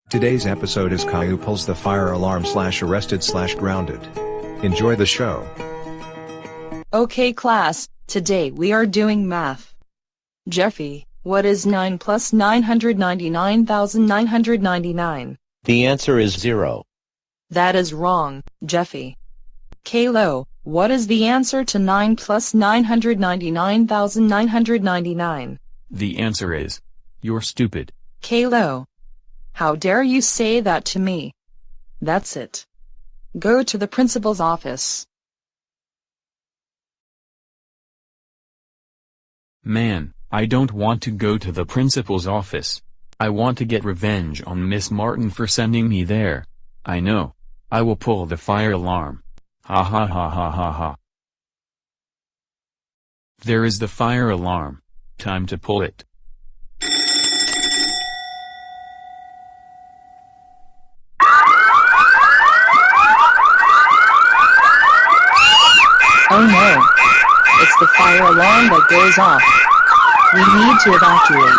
Today's episode is Caillou pulls the fire alarm / arrested / grounded. Enjoy the show. Okay class, today we are doing math. Jeffy, what is 9 plus 999,999? The answer is 0. That is wrong, Jeffy. Caillou, what is the answer to 9 plus 999,999? The answer is, you're stupid. Caillou, how dare you say that to me? That's it. Go to the principal's office. Man, I don't want to go to the principal's office. I want to get revenge on Miss Martin for sending me there. I know. I will pull the fire alarm. Ha ha ha ha ha ha. There is the fire alarm. Time to pull it. Oh no! It's the fire alarm that goes off. We need to evacuate.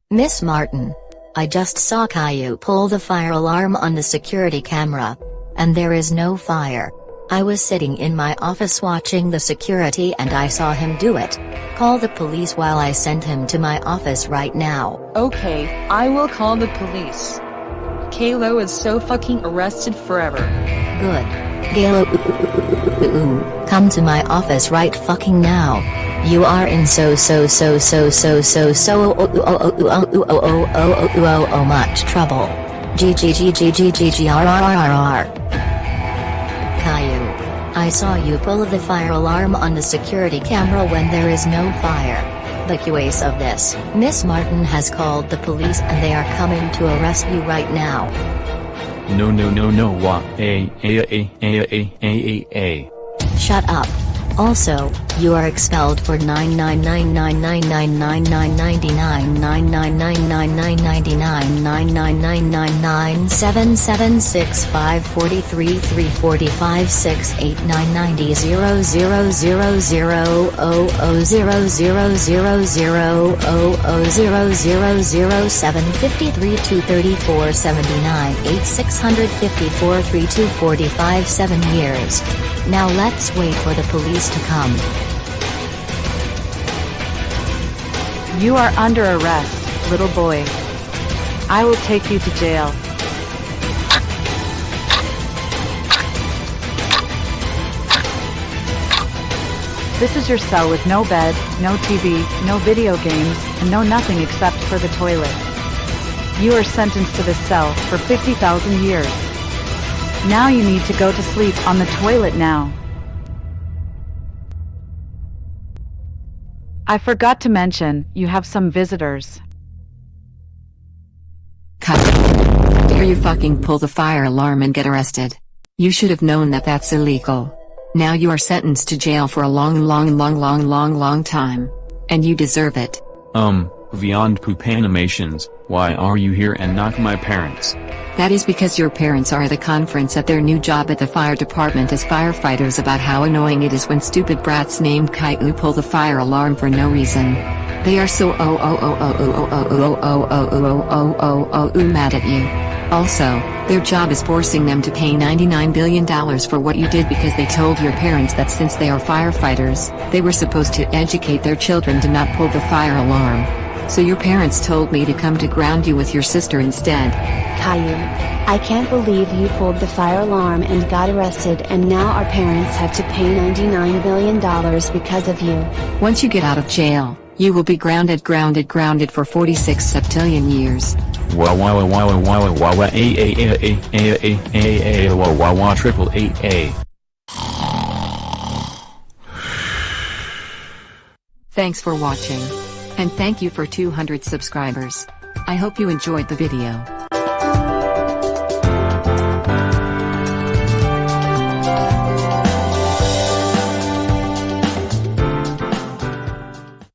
Miss Martin, I just saw Caillou pull the fire alarm on the security camera, and there is no fire. I was sitting in my office watching the security and I saw him do it. Call the police while I send him to my office right now. Okay, I will call the police. Caillou is so fucking arrested forever. Good. Caillou, come to my office right fucking now. You are in so much trouble. GGGGGGGRRRR. Caillou, I saw you pull the fire alarm on the security camera when there is no fire. Because of this, Miss Martin has called the police and they are coming to arrest you right now. No, what? Shut up. Also, you are expelled for 7 years. Now let's wait for the police to come. You are under arrest, little boy. I will take you to jail. This is your cell with no bed, no TV, no video games, and no nothing except for the toilet. You are sentenced to this cell for 50,000 years. Now you need to go to sleep on the toilet now. I forgot to mention, you have some visitors. Cut. Dare you fucking pull the fire alarm and get arrested. You should have known that that's illegal. Now you are sentenced to jail for a long time. And you deserve it. Vyondpoopanimationz, why are you here and not my parents? That is because your parents are at a conference at their new job at the fire department as firefighters about how annoying it is when stupid brats named Caillou pull the fire alarm for no reason. They are so mad at you. Also, their job is forcing them to pay $99 billion for what you did because they told your parents that since they are firefighters, they were supposed to educate their children to not pull the fire alarm. So your parents told me to come to ground you with your sister instead. Caillou, I can't believe you pulled the fire alarm and got arrested and now our parents have to pay $99 billion because of you. Once you get out of jail, you will be grounded for 46 septillion years. Triple A. Thanks for watching. And thank you for 200 subscribers. I hope you enjoyed the video.